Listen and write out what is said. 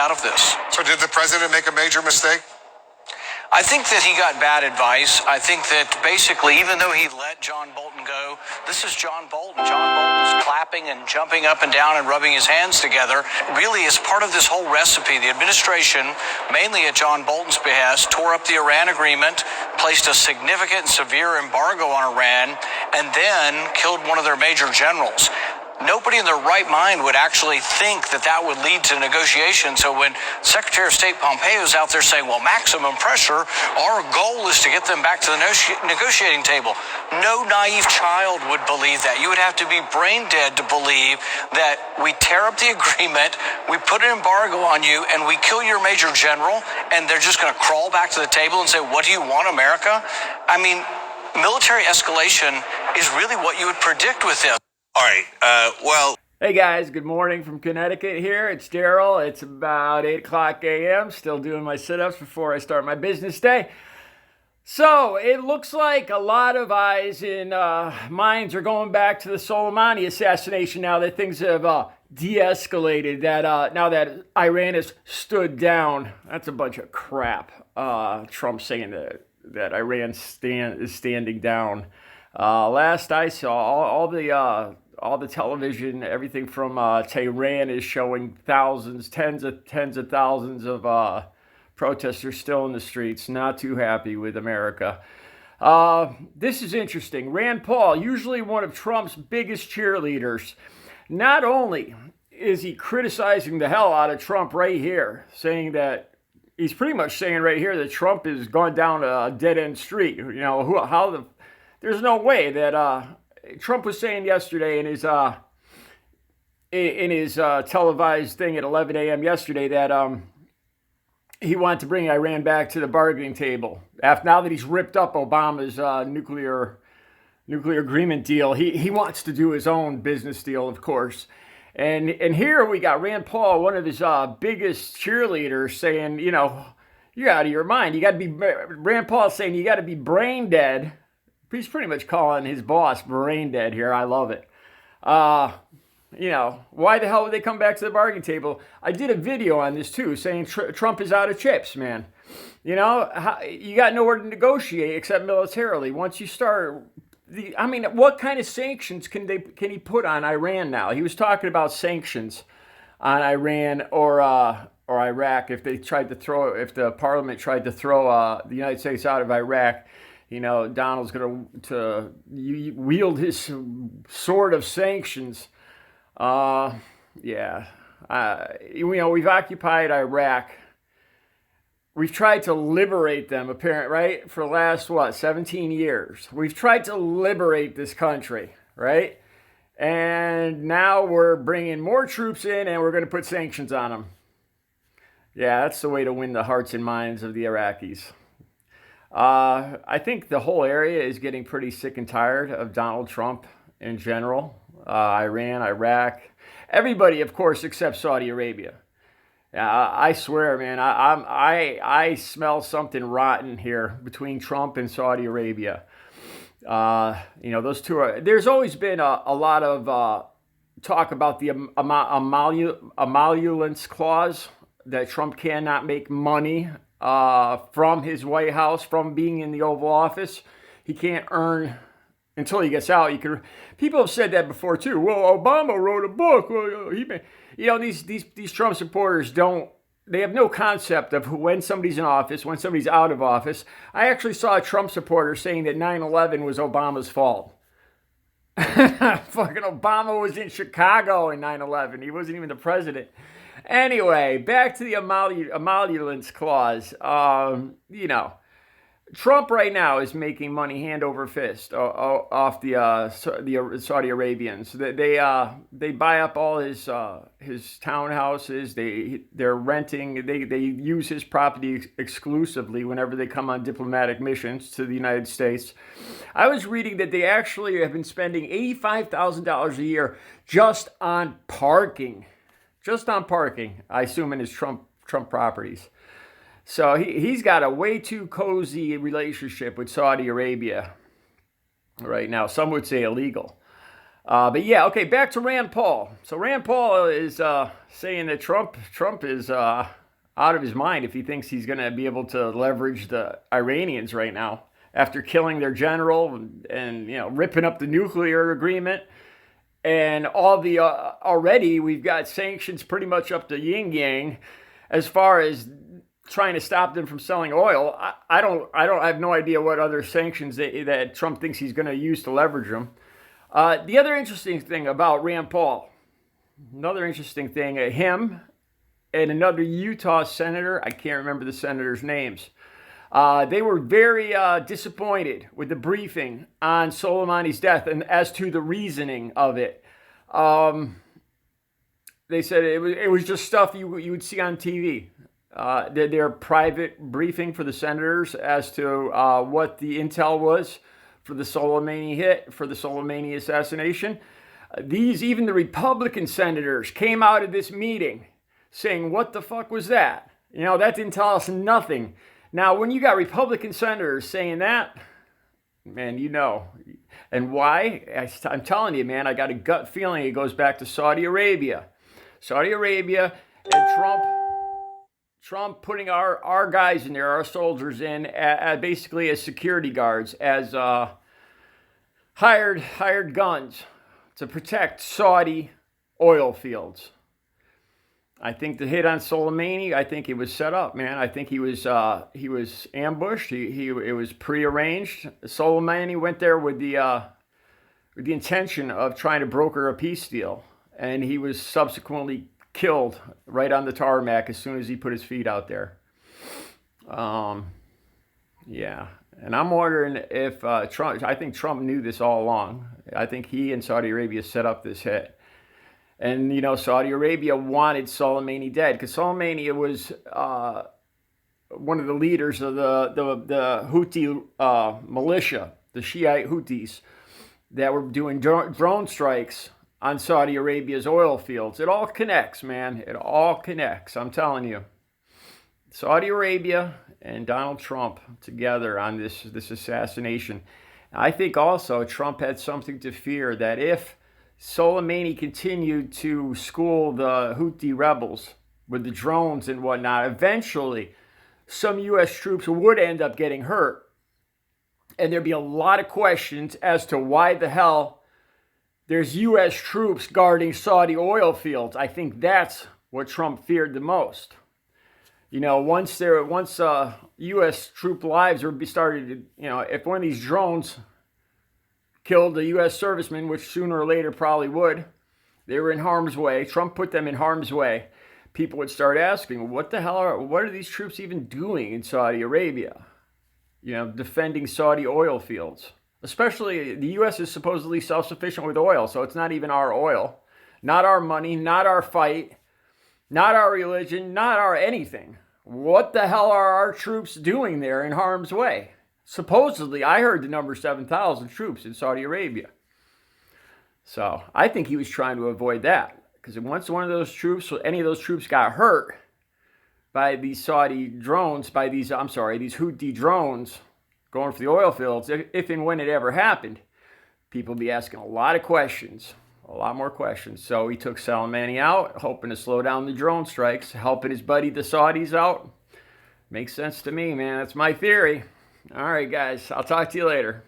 out of this. So did the president make a major mistake? I think that he got bad advice. I think that basically, even though he let John Bolton go, this is John Bolton. John Bolton's clapping and jumping up and down and rubbing his hands together. Really, as part of this whole recipe, the administration, mainly at John Bolton's behest, tore up the Iran agreement, placed a significant and severe embargo on Iran, and then killed one of their major generals. Nobody in their right mind would actually think that that would lead to negotiation. So when Secretary of State Pompeo is out there saying, well, maximum pressure, our goal is to get them back to the negotiating table. No naive child would believe that. You would have to be brain dead to believe that we tear up the agreement, we put an embargo on you, and we kill your major general, and they're just going to crawl back to the table and say, what do you want, America? I mean, military escalation is really what you would predict with this. All right, Hey guys, good morning from Connecticut here. It's Daryl. It's about 8 o'clock a.m. Still doing my sit-ups before I start my business day. So it looks like a lot of eyes and minds are going back to the Soleimani assassination now that things have de-escalated, that now that Iran has stood down. That's a bunch of crap. Trump saying that Iran is standing down. Last I saw, all the television, everything from Tehran is showing thousands, tens of thousands of protesters still in the streets, not too happy with America. This is interesting. Rand Paul, usually one of Trump's biggest cheerleaders, not only is he criticizing the hell out of Trump right here, saying that he's pretty much saying right here that Trump has gone down a dead-end street. You know, there's no way that Trump was saying yesterday in his televised thing at 11 a.m. yesterday that he wanted to bring Iran back to the bargaining table. Now that he's ripped up Obama's nuclear agreement deal, he wants to do his own business deal, of course. And here we got Rand Paul, one of his biggest cheerleaders, saying, you know, you're out of your mind. You got to be Rand Paul saying you got to be brain dead. He's pretty much calling his boss brain dead here. I love it. You know, why the hell would they come back to the bargaining table? I did a video on this too, saying Trump is out of chips, man. You know, you got nowhere to negotiate except militarily. Once you start, what kind of sanctions can he put on Iran now? He was talking about sanctions on Iran or Iraq if the parliament tried to throw the United States out of Iraq. You know, Donald's going to wield his sword of sanctions. You know, we've occupied Iraq. We've tried to liberate them, apparently, right? For the last, 17 years. We've tried to liberate this country, right? And now we're bringing more troops in and we're going to put sanctions on them. Yeah, that's the way to win the hearts and minds of the Iraqis. I think the whole area is getting pretty sick and tired of Donald Trump in general. Iran, Iraq, everybody, of course, except Saudi Arabia. I swear, man, I smell something rotten here between Trump and Saudi Arabia. You know, those two are. There's always been a lot of talk about the emoluments clause, that Trump cannot make money from his White House, from being in the Oval Office. He can't earn until he gets out. People have said that before too. Well, Obama wrote a book. Well, these Trump supporters they have no concept of when somebody's in office, when somebody's out of office. I actually saw a Trump supporter saying that 9/11 was Obama's fault. Fucking Obama was in Chicago in 9/11. He wasn't even the president. Anyway, back to the emoluments clause. You know, Trump right now is making money hand over fist off the Saudi Arabians. They buy up all his townhouses. They're renting. They use his property exclusively whenever they come on diplomatic missions to the United States. I was reading that they actually have been spending $85,000 a year just on parking. I assume in his Trump properties. So he's got a way too cozy relationship with Saudi Arabia right now. Some would say illegal. But yeah, okay, back to Rand Paul. So Rand Paul is saying that Trump is out of his mind if he thinks he's going to be able to leverage the Iranians right now after killing their general and ripping up the nuclear agreement. And all the already we've got sanctions pretty much up to yin yang as far as trying to stop them from selling oil. I have no idea what other sanctions that Trump thinks he's going to use to leverage them. The other interesting thing about Rand Paul, him and another Utah senator, I can't remember the senators' names. They were very disappointed with the briefing on Soleimani's death and as to the reasoning of it. They said it was just stuff you would see on TV. Their private briefing for the senators as to what the intel was for the Soleimani assassination. Even the Republican senators came out of this meeting saying, "What the fuck was that? That didn't tell us nothing." Now, when you got Republican senators saying that, man, and why? I'm telling you, man, I got a gut feeling it goes back to Saudi Arabia and Trump putting our guys in there, our soldiers in, basically as security guards, as hired guns to protect Saudi oil fields. I think the hit on Soleimani, I think it was set up, man. I think he was ambushed. It was prearranged. Soleimani went there with the intention of trying to broker a peace deal, and he was subsequently killed right on the tarmac as soon as he put his feet out there. Yeah, and I'm wondering if Trump. I think Trump knew this all along. I think he and Saudi Arabia set up this hit. And, Saudi Arabia wanted Soleimani dead because Soleimani was one of the leaders of the Houthi militia, the Shiite Houthis, that were doing drone strikes on Saudi Arabia's oil fields. It all connects, man. It all connects. I'm telling you. Saudi Arabia and Donald Trump together on this assassination. I think also Trump had something to fear that if Soleimani continued to school the Houthi rebels with the drones and whatnot, eventually some U.S. troops would end up getting hurt. And there'd be a lot of questions as to why the hell there's U.S. troops guarding Saudi oil fields. I think that's what Trump feared the most. Once U.S. troop lives were started, if one of these drones killed a U.S. serviceman, which sooner or later probably would, they were in harm's way. Trump put them in harm's way. People would start asking, what are these troops even doing in Saudi Arabia? Defending Saudi oil fields. Especially, the U.S. is supposedly self-sufficient with oil, so it's not even our oil. Not our money, not our fight, not our religion, not our anything. What the hell are our troops doing there in harm's way? Supposedly, I heard the number 7,000 troops in Saudi Arabia. So I think he was trying to avoid that. Because once any of those troops got hurt by these Saudi drones, these Houthi drones going for the oil fields, if and when it ever happened, people would be asking a lot of questions, a lot more questions. So he took Soleimani out, hoping to slow down the drone strikes, helping his buddy the Saudis out. Makes sense to me, man. That's my theory. All right, guys. I'll talk to you later.